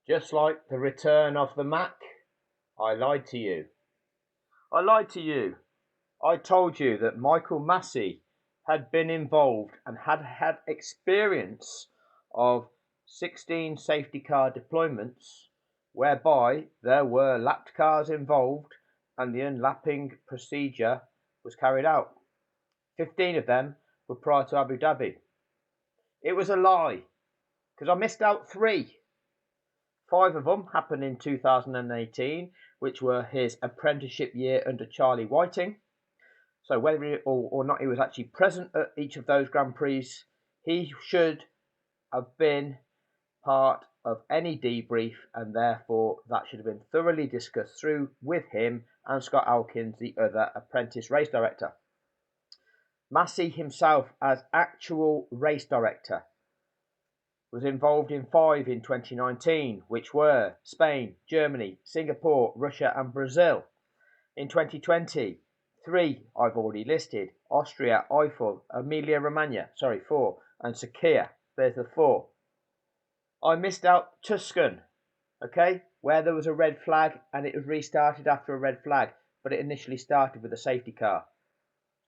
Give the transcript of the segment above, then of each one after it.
Just like the return of the Mac, I lied to you. I lied to you. I told you that Michael Masi had been involved and had had experience of 16 safety car deployments whereby there were lapped cars involved and the unlapping procedure was carried out. 15 of them were prior to Abu Dhabi. It was a lie because I missed out 3. 5 of them happened in 2018, which were his apprenticeship year under Charlie Whiting. So whether or not he was actually present at each of those Grand Prix, he should have been part of any debrief, and therefore that should have been thoroughly discussed through with him and Scott Alkins, the other apprentice race director. Masi himself, as actual race director, was involved in 5 in 2019, which were Spain, Germany, Singapore, Russia and Brazil. In 2020, 3 I've already listed: Austria, Eiffel, Emilia Romagna, 4, and Sakia. There's the 4. I missed out Tuscan, where there was a red flag and it was restarted after a red flag, but it initially started with a safety car.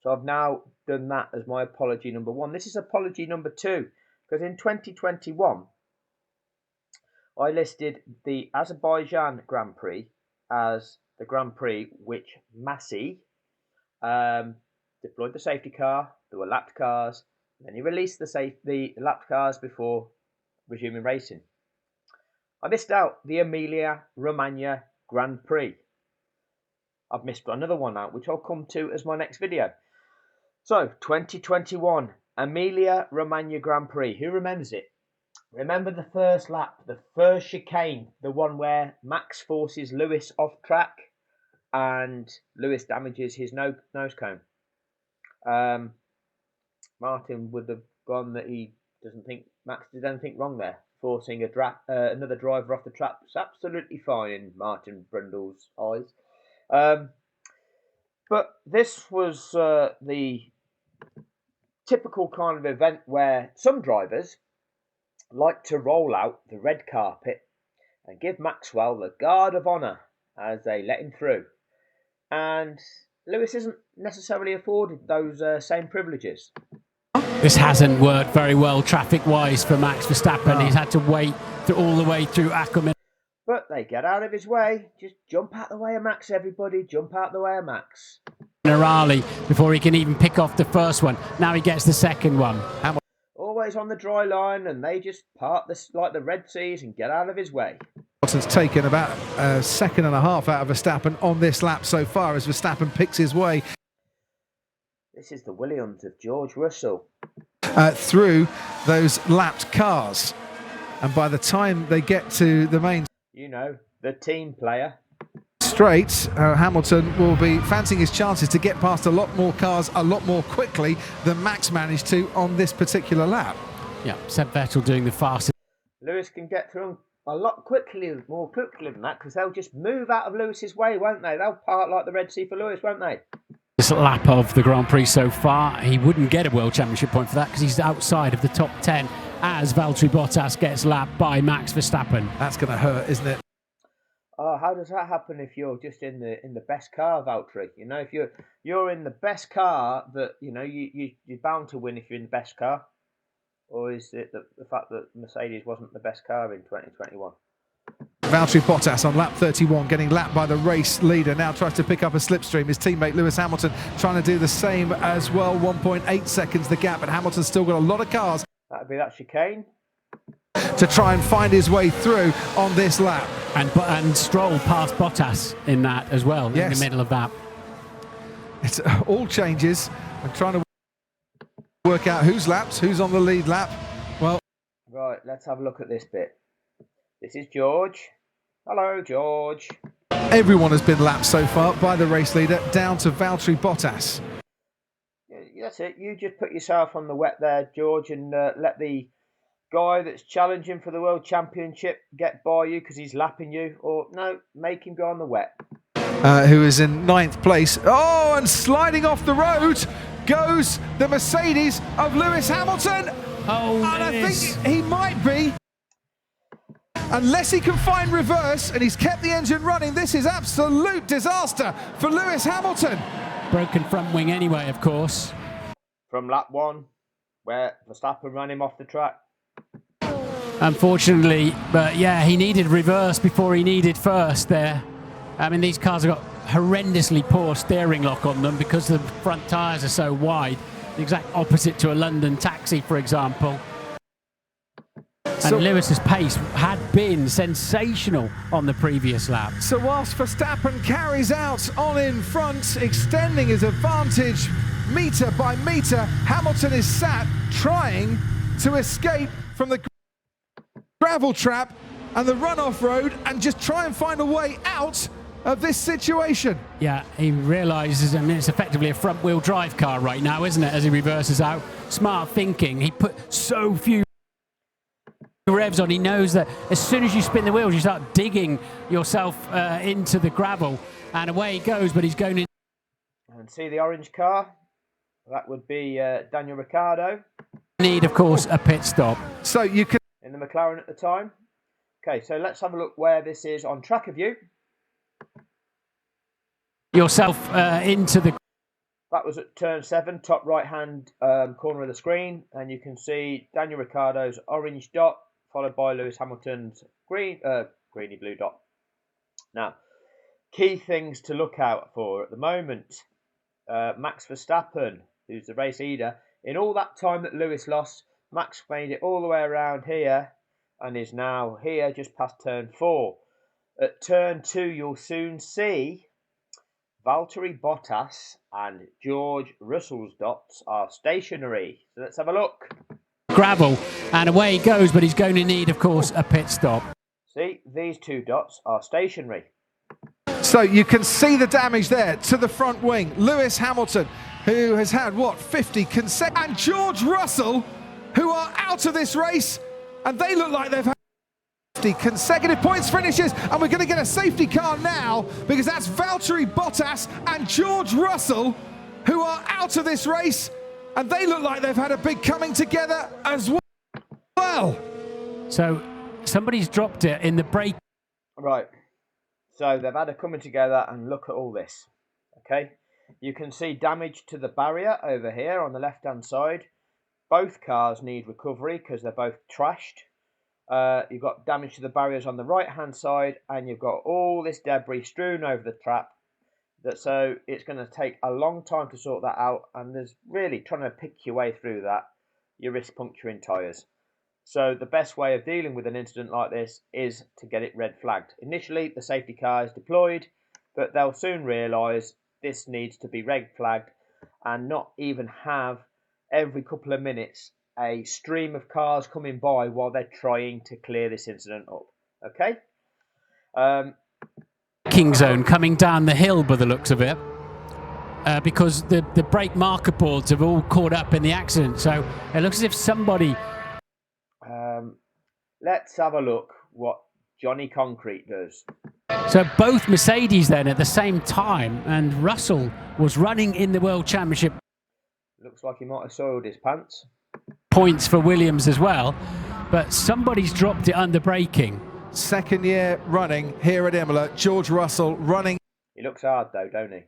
So I've now done that as my apology number 1. This is apology number 2, because in 2021, I listed the Azerbaijan Grand Prix as the Grand Prix which Masi deployed the safety car. There were lapped cars. Then he released the lapped cars before resuming racing. I missed out the Emilia Romagna Grand Prix. I've missed another one out, which I'll come to as my next video. So, 2021, Emilia Romagna Grand Prix. Who remembers it? Remember the first lap, the first chicane, the one where Max forces Lewis off track and Lewis damages his nose cone. Martin would have gone that he doesn't think Max did anything wrong there, forcing another driver off the track. It's absolutely fine in Martin Brundle's eyes. But this was the typical kind of event where some drivers like to roll out the red carpet and give Maxwell the guard of honour as they let him through. And Lewis isn't necessarily afforded those same privileges. This hasn't worked very well traffic-wise for Max Verstappen. He's had to wait all the way through Ackerman. But they get out of his way. Just jump out the way of Max, everybody. Jump out the way of Max. Rally before he can even pick off the first one. Now he gets the second one. Always on the dry line, and they just part this like the Red Seas and get out of his way. Hamilton's taken about a second and a half out of Verstappen on this lap so far as Verstappen picks his way. This is the Williams of George Russell. Through those lapped cars. And by the time they get to the main... You know, the team player. Straight, Hamilton will be fancying his chances to get past a lot more cars a lot more quickly than Max managed to on this particular lap. Yeah, Seb Vettel doing the fastest. Lewis can get through them a lot more quickly than that, because they'll just move out of Lewis's way, won't they? They'll part like the Red Sea for Lewis, won't they? This lap of the Grand Prix so far, he wouldn't get a World Championship point for that because he's outside of the top 10 as Valtteri Bottas gets lapped by Max Verstappen. That's going to hurt, isn't it? How does that happen if you're just in the best car, Valtteri? You know, if you're in the best car, that you know you're bound to win if you're in the best car, or is it the fact that Mercedes wasn't the best car in 2021? Valtteri Bottas on lap 31 getting lapped by the race leader, now tries to pick up a slipstream. His teammate Lewis Hamilton trying to do the same as well. 1.8 seconds the gap, but Hamilton's still got a lot of cars. That'd be that chicane. To try and find his way through on this lap. And Stroll past Bottas in that as well, yes. In the middle of that. It's all changes. I'm trying to work out who's lapped, who's on the lead lap. Well, right, let's have a look at this bit. This is George. Hello, George. Everyone has been lapped so far by the race leader, down to Valtteri Bottas. Yeah, that's it. You just put yourself on the wet there, George, and let the guy that's challenging for the World Championship get by you because he's lapping you, or no, make him go on the wet. Who is in 9th place. Oh, and sliding off the road goes the Mercedes of Lewis Hamilton. Oh, and I think he might be unless he can find reverse, and he's kept the engine running. This is absolute disaster for Lewis Hamilton. Broken front wing anyway, of course. From lap 1, where Verstappen ran him off the track. Unfortunately, but yeah, he needed reverse before he needed first there. I mean, these cars have got horrendously poor steering lock on them because the front tyres are so wide. The exact opposite to a London taxi, for example. And Lewis's pace had been sensational on the previous lap. So whilst Verstappen carries out on in front, extending his advantage metre by metre, Hamilton is sat trying to escape from the gravel trap and the runoff road and just try and find a way out of this situation. Yeah, he realises, I mean, it's effectively a front-wheel drive car right now, isn't it, as he reverses out. Smart thinking. He put so few revs on. He knows that as soon as you spin the wheels, you start digging yourself into the gravel, and away he goes, but he's going in. And see the orange car? That would be Daniel Ricciardo. Need, of course, a pit stop. So you can... In the McLaren at the time. Okay, so let's have a look where this is on track view. Yourself into the... That was at turn 7, top right-hand corner of the screen, and you can see Daniel Ricciardo's orange dot, followed by Lewis Hamilton's greeny blue dot. Now, key things to look out for at the moment. Max Verstappen, who's the race leader, in all that time that Lewis lost, Max made it all the way around here and is now here just past turn 4. At turn 2, you'll soon see Valtteri Bottas and George Russell's dots are stationary. So let's have a look. Gravel, and away he goes, but he's going to need, of course, a pit stop. See, these 2 dots are stationary. So you can see the damage there to the front wing. Lewis Hamilton, who has had, 50 consecutive... And George Russell, who are out of this race, and they look like they've had 50 consecutive points finishes, and we're going to get a safety car now, because that's Valtteri Bottas and George Russell, who are out of this race, and they look like they've had a big coming together as well. So somebody's dropped it in the brake. Right. So they've had a coming together, and look at all this. Okay. You can see damage to the barrier over here on the left-hand side. Both cars need recovery because they're both trashed. You've got damage to the barriers on the right-hand side, and you've got all this debris strewn over the track. So it's going to take a long time to sort that out, and there's really trying to pick your way through that. You risk puncturing tyres. So the best way of dealing with an incident like this is to get it red flagged. Initially, the safety car is deployed, but they'll soon realise this needs to be red flagged and not even have every couple of minutes a stream of cars coming by while they're trying to clear this incident up. Okay? King zone coming down the hill by the looks of it, because the brake marker boards have all caught up in the accident. So it looks as if somebody... Let's have a look what Johnny Concrete does. So both Mercedes then at the same time, and Russell was running in the World Championship. Looks like he might have soiled his pants. Points for Williams as well, but somebody's dropped it under braking. Second year running here at Imola, George Russell running. He looks hard though, don't he?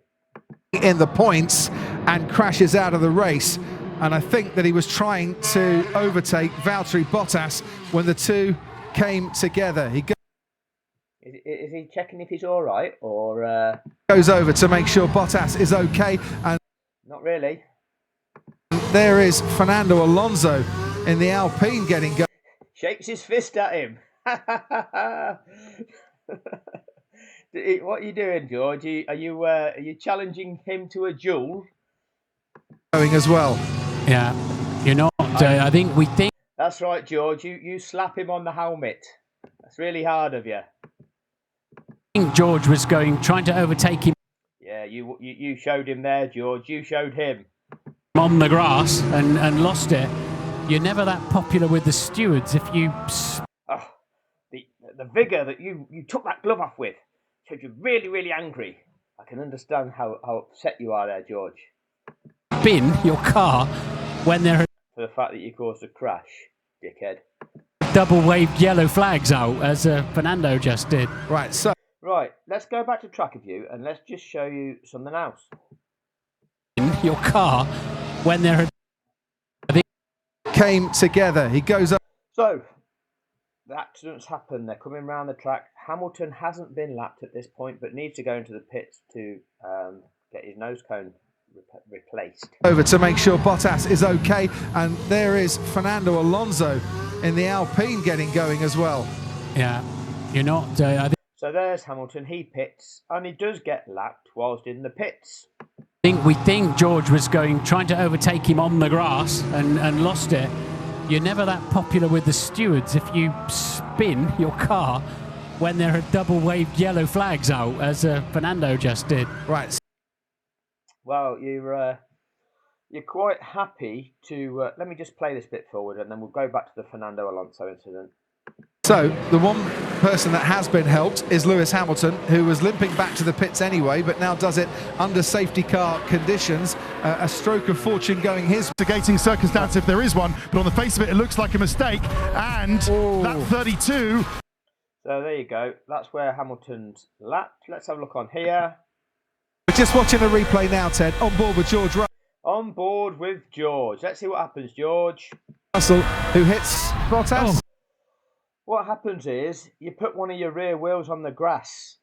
In the points and crashes out of the race. And I think that he was trying to overtake Valtteri Bottas when the two came together. Is he checking if he's all right, or goes over to make sure Bottas is okay? And not really. There is Fernando Alonso in the Alpine getting go. Shakes his fist at him. What are you doing, George? Are you challenging him to a duel? Going as well. Yeah, you're not. I think we think. That's right, George. You slap him on the helmet. That's really hard of you. I think George was trying to overtake him. Yeah, you showed him there, George. You showed him on the grass and lost it. You're never that popular with the stewards if you. Oh, the vigour that you took that glove off with showed you really, really angry. I can understand how upset you are there, George. Bin your car when they're... For the fact that you caused a crash, dickhead. double waved yellow flags out as Fernando just did. Right, so Right, let's go back to track view and let's just show you something else. In your car when there came together. He goes up. So, the accidents happen. They're coming around the track. Hamilton hasn't been lapped at this point, but needs to go into the pits to get his nose cone replaced. Over to make sure Bottas is okay. And there is Fernando Alonso in the Alpine getting going as well. Yeah, you're not... So there's Hamilton. He pits, and he does get lapped whilst in the pits. We think George was trying to overtake him on the grass and lost it. You're never that popular with the stewards if you spin your car when there are double waved yellow flags out, as Fernando just did. Right. Well, you're quite happy to... let me just play this bit forward, and then we'll go back to the Fernando Alonso incident. So, the one person that has been helped is Lewis Hamilton, who was limping back to the pits anyway, but now does it under safety car conditions. A stroke of fortune going his Mitigating circumstance if there is one, but on the face of it, it looks like a mistake. And that 32. So there you go. That's where Hamilton's lapped. Let's have a look on here. We're just watching a replay now, Ted, on board with George On board with George. Let's see what happens, George. Russell, who hits Bottas. What happens is you put one of your rear wheels on the grass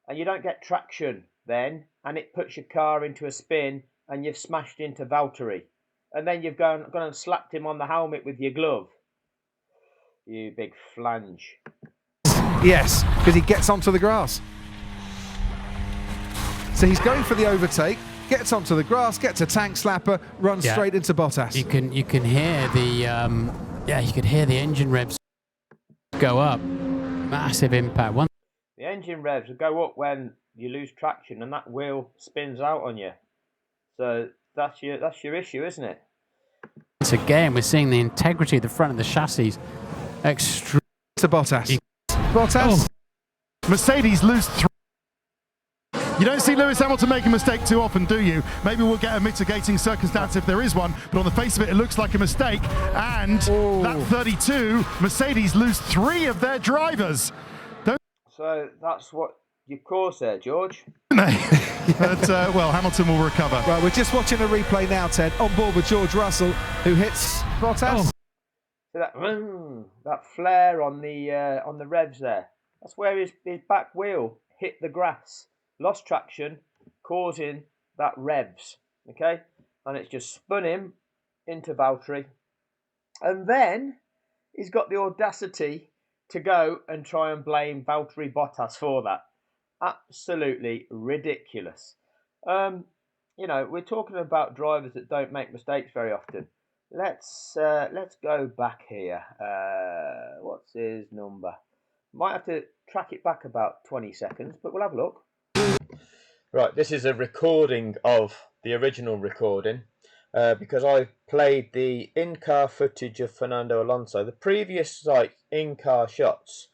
and you don't get traction then, and it puts your car into a spin and you've smashed into Valtteri. And then you've gone and slapped him on the helmet with your glove. You big flange. Yes, because he gets onto the grass. So he's going for the overtake, gets onto the grass, gets a tank slapper, runs straight into Bottas. You can hear the you could hear the engine revs go up. Massive impact. The engine revs will go up when you lose traction and that wheel spins out on you. So that's your issue, isn't it? Once again, we're seeing the integrity of the front of the chassis. Extreme. To Bottas. Bottas. Mercedes lose 3. You don't see Lewis Hamilton make a mistake too often, do you? Maybe we'll get a mitigating circumstance if there is one, but on the face of it, it looks like a mistake. And that 32, Mercedes lose 3 of their drivers. So that's what you caused there, George. But, well, Hamilton will recover. Right, we're just watching a replay now, Ted, on board with George Russell, who hits Bottas. So that flare on the revs there. That's where his back wheel hit the grass. Lost traction, causing that revs, okay? And it's just spun him into Valtteri. And then he's got the audacity to go and try and blame Valtteri Bottas for that. Absolutely ridiculous. You know, we're talking about drivers that don't make mistakes very often. Let's go back here. What's his number? Might have to track it back about 20 seconds, but we'll have a look. Right, this is a recording of the original recording because I played the in-car footage of Fernando Alonso. The previous in-car shots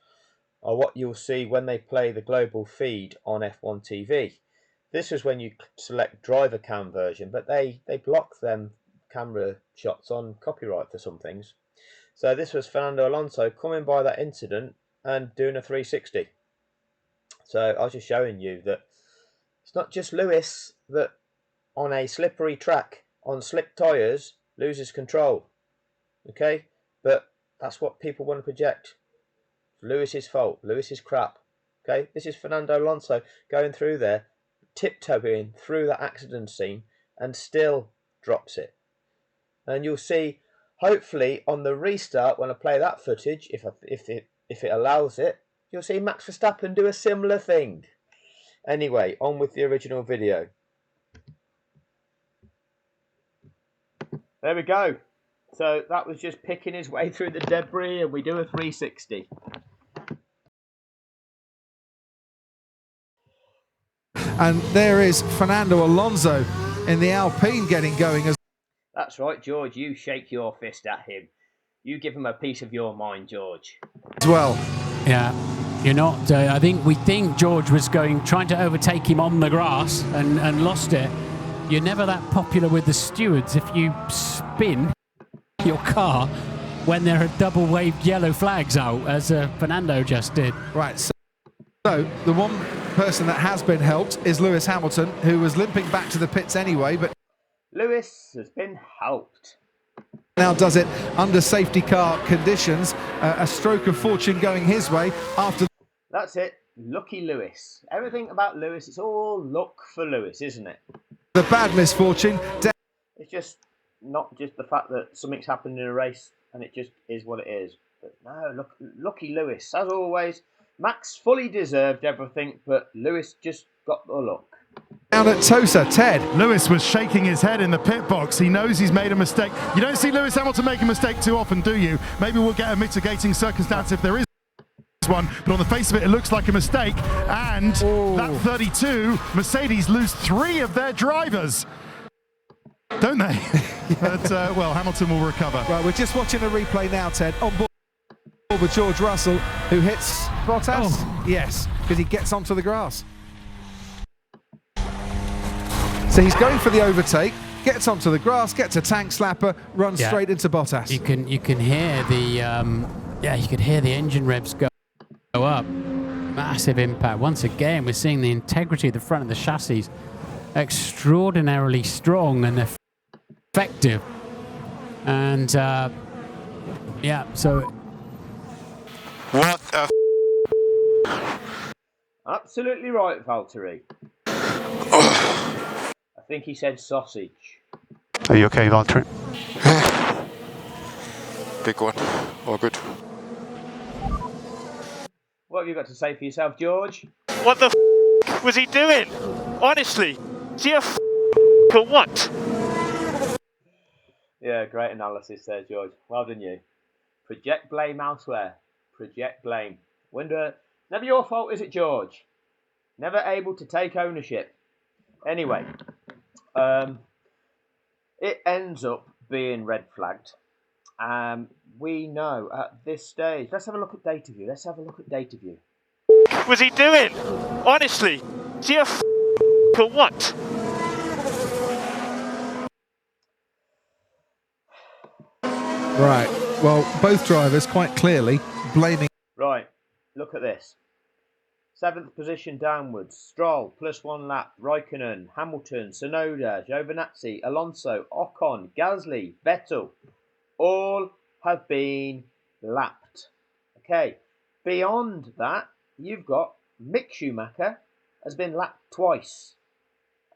are what you'll see when they play the global feed on F1 TV. This was when you select driver cam version, but they block them camera shots on copyright for some things. So this was Fernando Alonso coming by that incident and doing a 360. So I was just showing you that it's not just Lewis that on a slippery track, on slick tyres, loses control. Okay? But that's what people want to project. It's Lewis's fault. Lewis is crap. Okay? This is Fernando Alonso going through there, tiptoeing through that accident scene and still drops it. And you'll see, hopefully, on the restart, when I play that footage, if it allows it, you'll see Max Verstappen do a similar thing. Anyway, on with the original video. There we go. So that was just picking his way through the debris and we do a 360. And there is Fernando Alonso in the Alpine getting going. That's right, George. You shake your fist at him. You give him a piece of your mind, George. As well. Yeah. You're not. We think George was trying to overtake him on the grass and lost it. You're never that popular with the stewards if you spin your car when there are double waved yellow flags out, as Fernando just did. Right, so the one person that has been helped is Lewis Hamilton, who was limping back to the pits anyway, but Lewis has been helped. now does it under safety car conditions. A stroke of fortune going his way after. That's it. Lucky Lewis. Everything about Lewis, it's all luck for Lewis, isn't it? The bad misfortune. It's just not just the fact that something's happened in a race and it just is what it is. But no, lucky Lewis. As always, Max fully deserved everything, but Lewis just got the luck. Down at Tosa, Ted. Lewis was shaking his head in the pit box. He knows he's made a mistake. You don't see Lewis Hamilton make a mistake too often, do you? Maybe we'll get a mitigating circumstance if there is one, but on the face of it, it looks like a mistake. And that 32, Mercedes lose 3 of their drivers, don't they? But, well, Hamilton will recover. Right, we're just watching a replay now, Ted. On board with George Russell, who hits Bottas. Oh. Yes, because he gets onto the grass. So he's going for the overtake, gets onto the grass, gets a tank slapper, runs straight into Bottas. You can hear the you could hear the engine revs go up. Massive impact. Once again, we're seeing the integrity of the front of the chassis extraordinarily strong and effective. And so What the Absolutely right, Valtteri. I think he said sausage. Are you okay, Valtteri? Big one. All good. What have you got to say for yourself, George? What the was he doing? Honestly, is he a or what? Yeah, great analysis there, George. Well done, you. Project blame elsewhere. Project blame. Never your fault, is it, George? Never able to take ownership. Anyway, it ends up being red flagged. We know at this stage. Let's have a look at data view. Was he doing? Honestly, is he a or what? Right, well, both drivers quite clearly blaming. Right, look at this. 7th position downwards. Stroll, +1 lap. Raikkonen, Hamilton, Tsunoda, Giovinazzi, Alonso, Ocon, Gasly, Vettel. All have been lapped. Okay, beyond that, you've got Mick Schumacher has been lapped twice.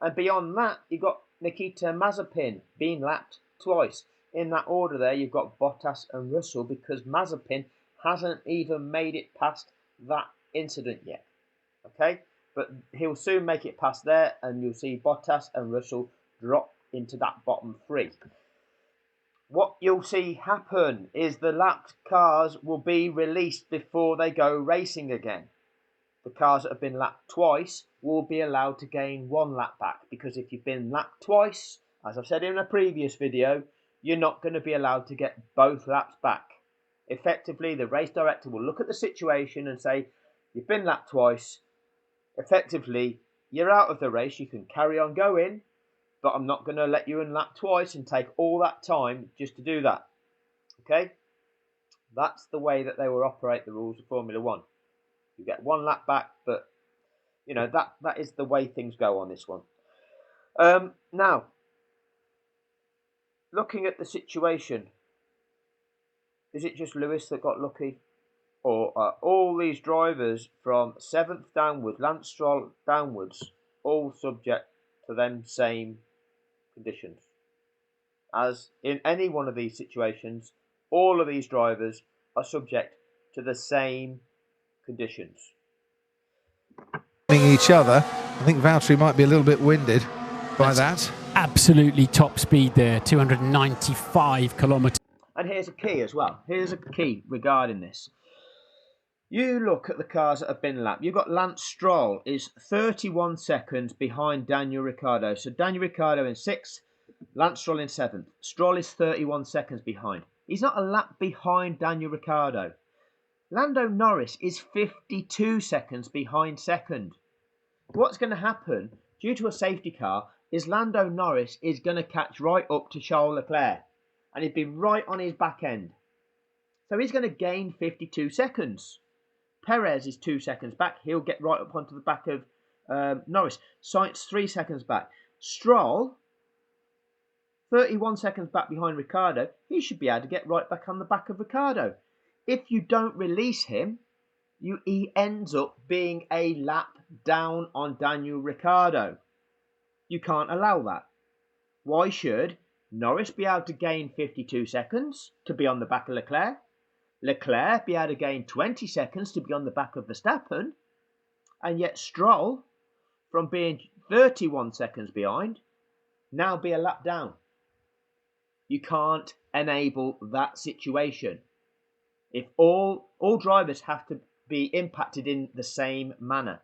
And beyond that, you've got Nikita Mazepin being lapped twice. In that order there, you've got Bottas and Russell because Mazepin hasn't even made it past that incident yet. Okay, but he'll soon make it past there and you'll see Bottas and Russell drop into that bottom 3. What you'll see happen is the lapped cars will be released before they go racing again. The cars that have been lapped twice will be allowed to gain 1 lap back because if you've been lapped twice, as I've said in a previous video, you're not going to be allowed to get both laps back. Effectively, the race director will look at the situation and say, you've been lapped twice. Effectively, you're out of the race. You can carry on going, but I'm not going to let you unlap twice and take all that time just to do that. Okay? That's the way that they will operate the rules of Formula 1. You get 1 lap back, but, you know, that is the way things go on this one. Now, looking at the situation, is it just Lewis that got lucky? Or are all these drivers from 7th downwards, Lance Stroll downwards, all subject to them same conditions? As in any one of these situations, all of these drivers are subject to the same conditions. Each other. I think Valtteri might be a little bit winded by that. absolutely top speed there, 295 kilometres. And here's a key as well. Here's a key regarding this. You look at the cars that have been lapped. You've got Lance Stroll is 31 seconds behind Daniel Ricciardo. So Daniel Ricciardo in 6th, Lance Stroll in 7th. Stroll is 31 seconds behind. He's not a lap behind Daniel Ricciardo. Lando Norris is 52 seconds behind 2nd. What's going to happen due to a safety car is Lando Norris is going to catch right up to Charles Leclerc. And he'd be right on his back end. So he's going to gain 52 seconds. Perez is 2 seconds back. He'll get right up onto the back of Norris. Sainz 3 seconds back. Stroll, 31 seconds back behind Ricciardo. He should be able to get right back on the back of Ricciardo. If you don't release him, he ends up being a lap down on Daniel Ricciardo. You can't allow that. Why should Norris be able to gain 52 seconds to be on the back of Leclerc? Leclerc be able to gain 20 seconds to be on the back of Verstappen? And yet Stroll, from being 31 seconds behind, now be a lap down. You can't enable that situation. If all drivers have to be impacted in the same manner.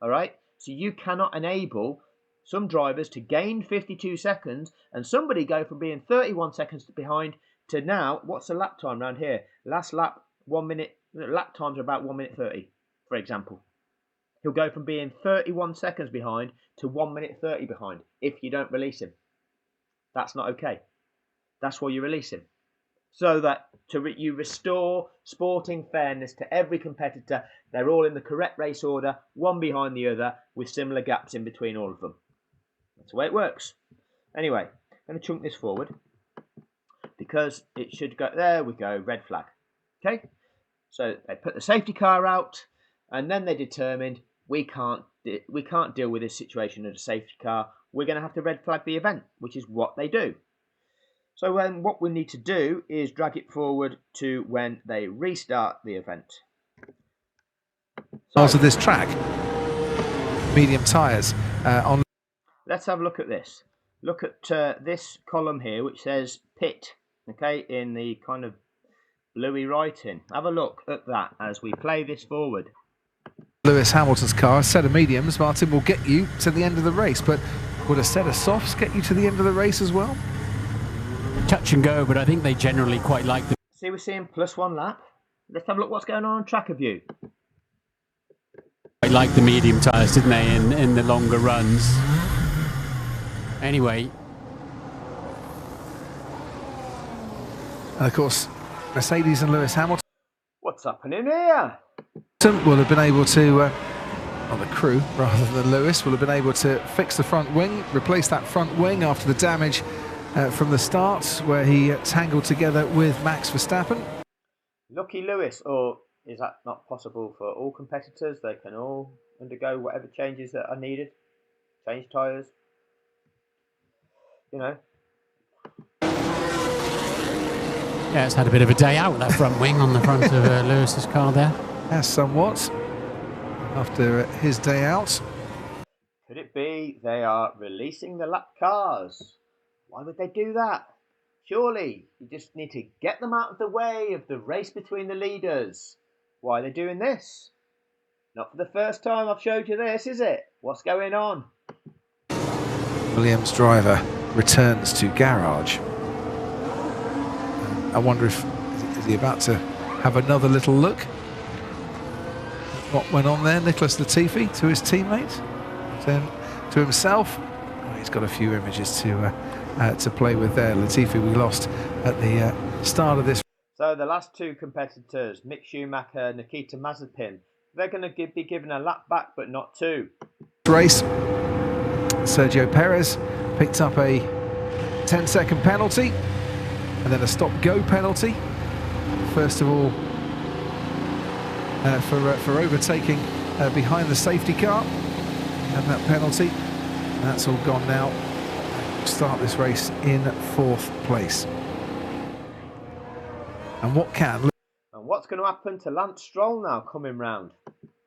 All right? So you cannot enable some drivers to gain 52 seconds and somebody go from being 31 seconds behind to now, what's the lap time around here? Last lap, 1 minute, lap times are about 1 minute 30, for example. He'll go from being 31 seconds behind to 1 minute 30 behind if you don't release him. That's not okay. That's why you release him. So that you restore sporting fairness to every competitor. They're all in the correct race order, one behind the other, with similar gaps in between all of them. That's the way it works. Anyway, I'm going to chunk this forward because it should go. There we go, red flag. Okay, so they put the safety car out, and then they determined we can't deal with this situation in a safety car. We're going to have to red flag the event, which is what they do. So what we need to do is drag it forward to when they restart the event. Also, this track, medium tyres on. Let's have a look at this. Look at this column here, which says pit, okay, in the kind of bluey writing. Have a look at that as we play this forward. Lewis Hamilton's car, a set of mediums, Martin, will get you to the end of the race, but would a set of softs get you to the end of the race as well? Touch and go, but I think they generally quite like them. See, we're seeing +1 lap. Let's have a look what's going on track view. They like the medium tyres, didn't they, in the longer runs? Anyway. And of course, Mercedes and Lewis Hamilton. What's happening here? Will have been able to, well, the crew rather than Lewis, will have been able to fix the front wing, replace that front wing after the damage from the start, where he tangled together with Max Verstappen. Lucky Lewis, or is that not possible for all competitors? They can all undergo whatever changes that are needed, change tyres, you know. Yeah, it's had a bit of a day out, that front wing on the front of Lewis's car there. Yes, somewhat, after his day out. Could it be they are releasing the lap cars? Why would they do that? Surely you just need to get them out of the way of the race between the leaders. Why are they doing this? Not for the first time I've showed you this, is it? What's going on? Williams driver returns to garage. I wonder if is he about to have another little look at what went on there. Nicholas Latifi to his teammate, then to himself. Oh, he's got a few images to play with there. Latifi we lost at the start of this. So the last two competitors, Mick Schumacher, Nikita Mazepin, they're going to be given a lap back, but not two. Race. Sergio Perez picked up a 10-second penalty and then a stop-go penalty. First of all, for overtaking behind the safety car, and that penalty. That's all gone now. Start this race in 4th place. And what's going to happen to Lance Stroll now coming round?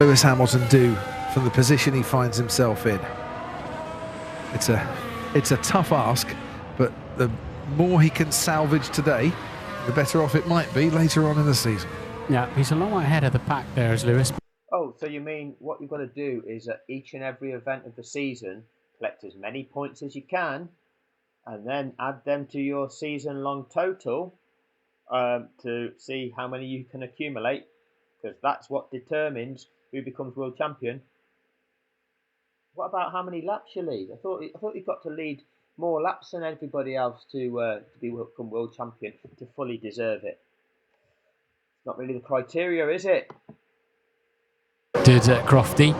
Lewis Hamilton do from the position he finds himself in? It's a tough ask, but the more he can salvage today, the better off it might be later on in the season. Yeah, he's a long way ahead of the pack there, is Lewis. Oh, so you mean what you've got to do is at each and every event of the season, collect as many points as you can, and then add them to your season-long total to see how many you can accumulate, because that's what determines who becomes world champion. What about how many laps you lead? I thought you've got to lead more laps than everybody else to become world champion to fully deserve it. Not really the criteria, is it? Did Crofty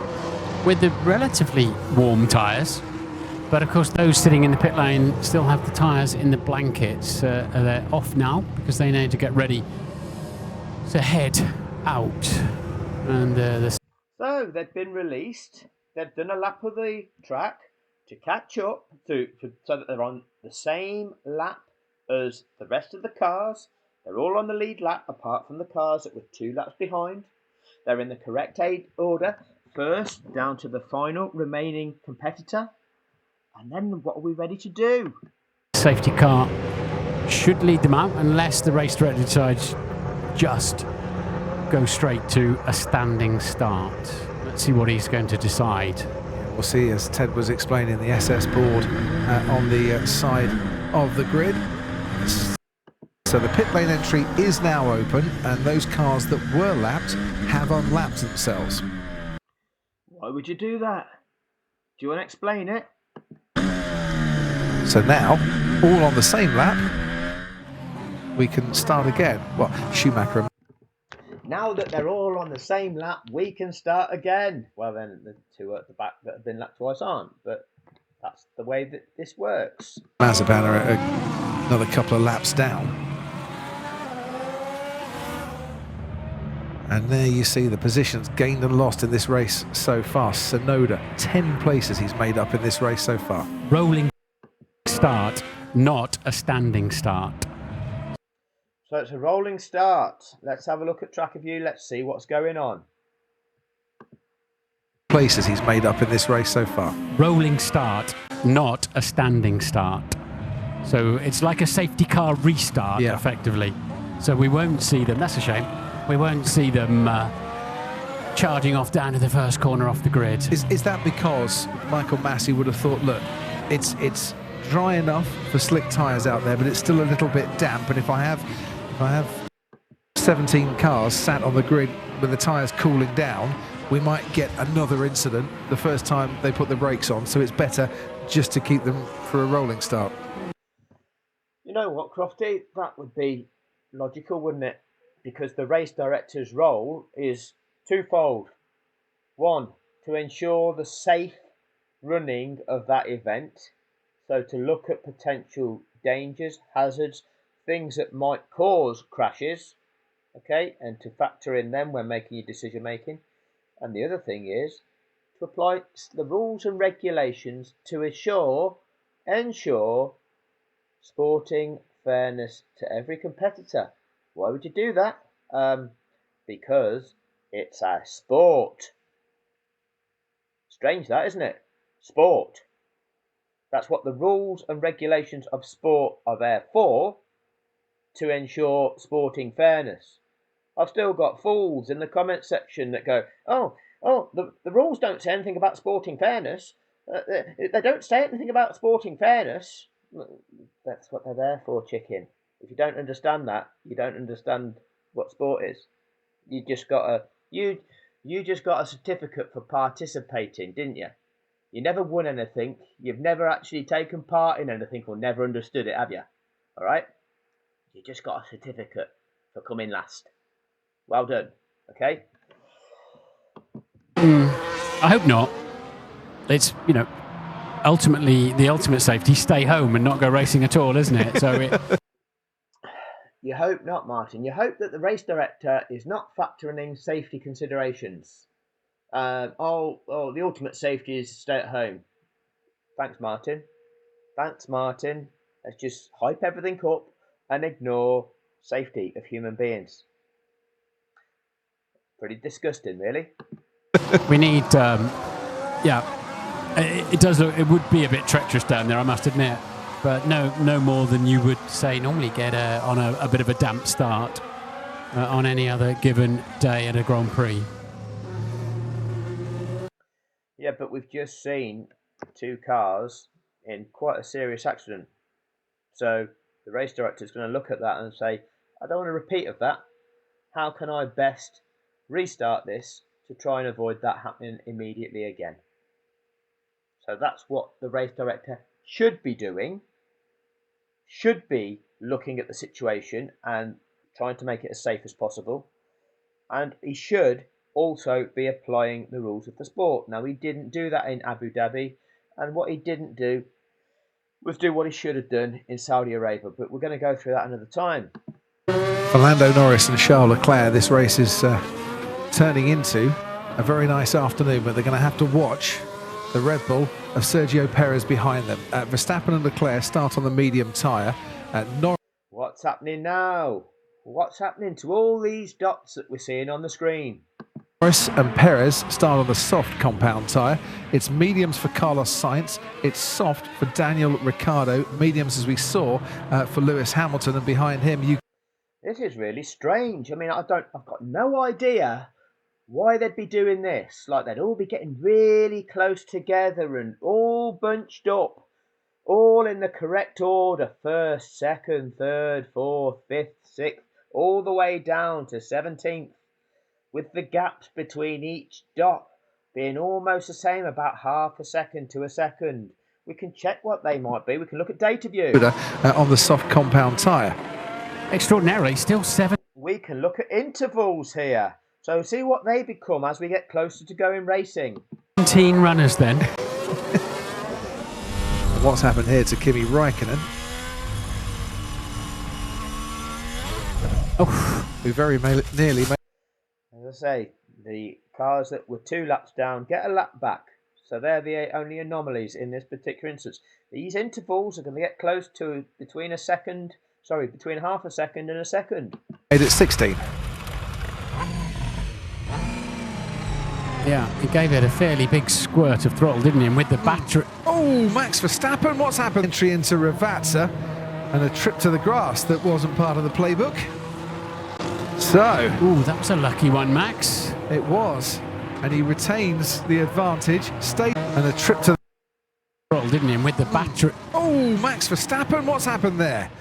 with the relatively warm tyres. But of course, those sitting in the pit lane still have the tyres in the blankets. They're off now because they need to get ready to head out. And so they've been released. They've done a lap of the track to catch up so that they're on the same lap as the rest of the cars. They're all on the lead lap apart from the cars that were 2 laps behind. They're in the correct order, first down to the final remaining competitor. And then what are we ready to do? Safety car should lead them out unless the race director decides just go straight to a standing start. Let's see what he's going to decide. We'll see, as Ted was explaining, the SS board on the side of the grid. So the pit lane entry is now open, and those cars that were lapped have unlapped themselves. Why would you do that? Do you want to explain it? So now, all on the same lap, we can start again. Well, Schumacher. Now that they're all on the same lap, we can start again. Well, then the 2 at the back that have been lapped twice aren't, but that's the way that this works. Mazepin are another couple of laps down. And there you see the positions gained and lost in this race so far. Sonoda, 10 places he's made up in this race so far. Rolling start, not a standing start. So it's a rolling start. Let's have a look at track view. Let's see what's going on. Places he's made up in this race so far. Rolling start, not a standing start. So it's like a safety car restart, effectively. So we won't see them. That's a shame. We won't see them charging off down to the first corner off the grid. Is that because Michael Masi would have thought, look, it's dry enough for slick tyres out there, but it's still a little bit damp, and if I have 17 cars sat on the grid with the tyres cooling down, we might get another incident the first time they put the brakes on, so it's better just to keep them for a rolling start. You know what, Crofty? That would be logical, wouldn't it? Because the race director's role is twofold. One, to ensure the safe running of that event. So to look at potential dangers, hazards, things that might cause crashes, okay, and to factor in them when making your decision making. And the other thing is to apply the rules and regulations to ensure sporting fairness to every competitor. Why would you do that? Because it's a sport. Strange that, isn't it? Sport. That's what the rules and regulations of sport are there for, to ensure sporting fairness. I've still got fools in the comment section that go, the rules don't say anything about sporting fairness. They don't say anything about sporting fairness. That's what they're there for, chicken. If you don't understand that, you don't understand what sport is. You just got a certificate for participating, didn't you? You never won anything. You've never actually taken part in anything or never understood it, have you? All right? You just got a certificate for coming last. Well done. Okay? I hope not. It's, ultimately the ultimate safety, stay home and not go racing at all, isn't it? So You hope not, Martin. You hope that the race director is not factoring in safety considerations. The ultimate safety is stay at home. Thanks, Martin. Let's just hype everything up and ignore safety of human beings. Pretty disgusting, really. we need, it would be a bit treacherous down there, I must admit. But no more than you would say normally get on a bit of a damp start on any other given day at a Grand Prix. Yeah, but we've just seen 2 cars in quite a serious accident. So the race director is going to look at that and say, I don't want a repeat of that. How can I best restart this to try and avoid that happening immediately again? So that's what the race director should be doing. Should be looking at the situation and trying to make it as safe as possible. and he should also be applying the rules of the sport. Now, he didn't do that in Abu Dhabi, and what he didn't do was do what he should have done in Saudi Arabia, but we're going to go through that another time. For Lando Norris and Charles Leclerc, this race is turning into a very nice afternoon, but they're going to have to watch the Red Bull of Sergio Perez behind them. Verstappen and Leclerc start on the medium tyre. What's happening now? What's happening to all these dots that we're seeing on the screen? Norris and Perez start on the soft compound tyre. It's mediums for Carlos Sainz. It's soft for Daniel Ricciardo. Mediums, as we saw, for Lewis Hamilton, and behind him, This is really strange. I mean, I've got no idea why they'd be doing this. Like, they'd all be getting really close together and all bunched up, all in the correct order: first, second, third, fourth, fifth, sixth, all the way down to 17th, with the gaps between each dot being almost the same, about half a second to a second. We can check what they might be. We can look at data view. on the soft compound tyre. Extraordinarily, still 7. We can look at intervals here. So see what they become as we get closer to going racing. 17 runners then. What's happened here to Kimi Räikkönen? Who very nearly made... As I say, the cars that were 2 laps down get a lap back. So they're the only anomalies in this particular instance. These intervals are going to get close to between half a second and a second. Made it 16. Yeah, he gave it a fairly big squirt of throttle, didn't he? And with the battery... Oh, Max Verstappen, what's happened? Entry into Ravazza and a trip to the grass that wasn't part of the playbook. So... Ooh, that was a lucky one, Max. It was. And he retains the advantage. And a trip to the throttle, didn't he? And with the battery... Oh, Max Verstappen, what's happened there?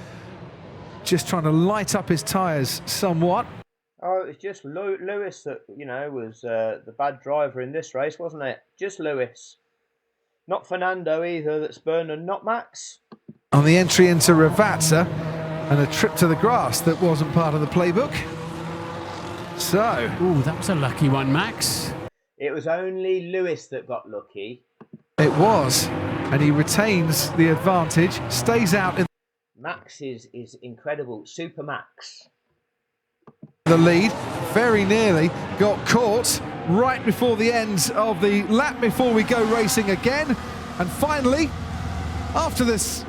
Just trying to light up his tyres somewhat. Oh, it was just Lewis that, was the bad driver in this race, wasn't it? Just Lewis. Not Fernando either that's burned, and not Max. On the entry into Ravazza and a trip to the grass that wasn't part of the playbook. So... Ooh, that was a lucky one, Max. It was only Lewis that got lucky. It was. And he retains the advantage, stays out in... Max is incredible. Super Max. The lead, very nearly got caught right before the end of the lap before we go racing again. And finally, after this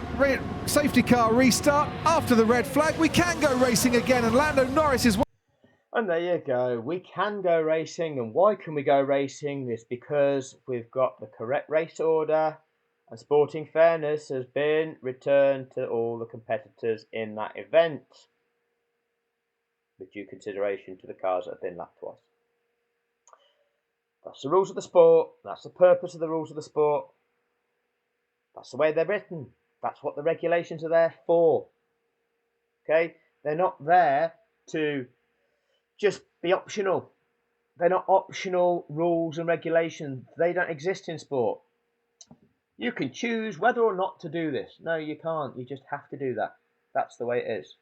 safety car restart, after the red flag, we can go racing again, and Lando Norris is... And there you go, we can go racing. And why can we go racing? It's because we've got the correct race order, and sporting fairness has been returned to all the competitors in that event, with due consideration to the cars that have been lapped twice. That's the rules of the sport. That's the purpose of the rules of the sport. That's the way they're written. That's what the regulations are there for. Okay? They're not there to just be optional. They're not optional rules and regulations. They don't exist in sport. You can choose whether or not to do this. No, you can't. You just have to do that. That's the way it is.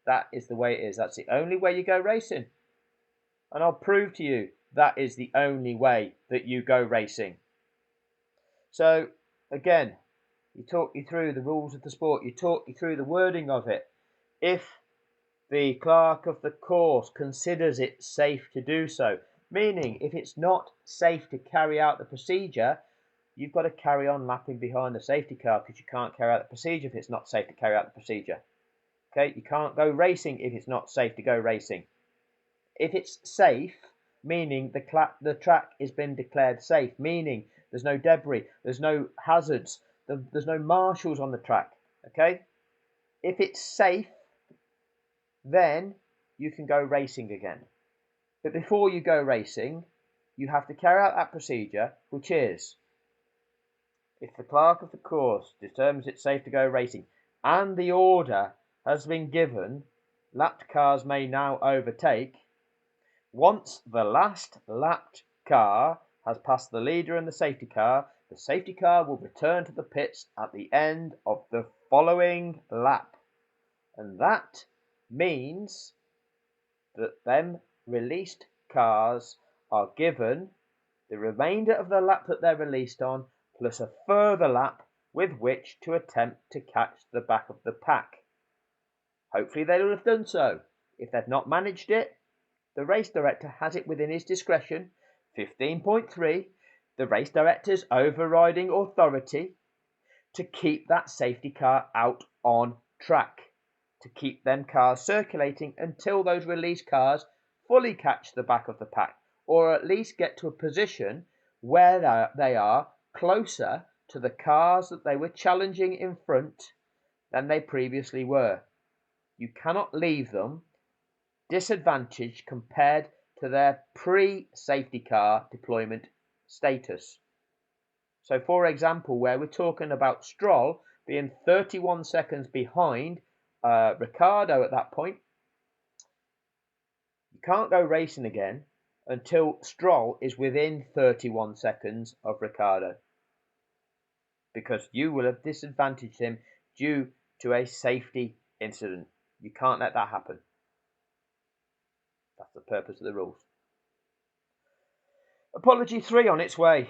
That is the way it is. That's the only way you go racing. And I'll prove to you that is the only way that you go racing. So, again, you talk you through the rules of the sport. You talk you through the wording of it. If the clerk of the course considers it safe to do so, meaning if it's not safe to carry out the procedure, you've got to carry on lapping behind the safety car, because you can't carry out the procedure if it's not safe to carry out the procedure. Okay, you can't go racing if it's not safe to go racing. If it's safe, meaning the track has been declared safe, meaning there's no debris, there's no hazards, there's no marshals on the track. Okay, if it's safe, then you can go racing again. But before you go racing, you have to carry out that procedure, which is, if the clerk of the course determines it's safe to go racing and the order has been given, lapped cars may now overtake. Once the last lapped car has passed the leader and the safety car will return to the pits at the end of the following lap. And that means that them released cars are given the remainder of the lap that they're released on, plus a further lap with which to attempt to catch the back of the pack. Hopefully they will have done so. If they've not managed it, the race director has it within his discretion. 15.3, the race director's overriding authority to keep that safety car out on track, to keep them cars circulating until those released cars fully catch the back of the pack, or at least get to a position where they are closer to the cars that they were challenging in front than they previously were. You cannot leave them disadvantaged compared to their pre-safety car deployment status. So, for example, where we're talking about Stroll being 31 seconds behind Ricciardo at that point, you can't go racing again until Stroll is within 31 seconds of Ricciardo, because you will have disadvantaged him due to a safety incident. You can't let that happen. That's the purpose of the rules. Apology 3 on its way.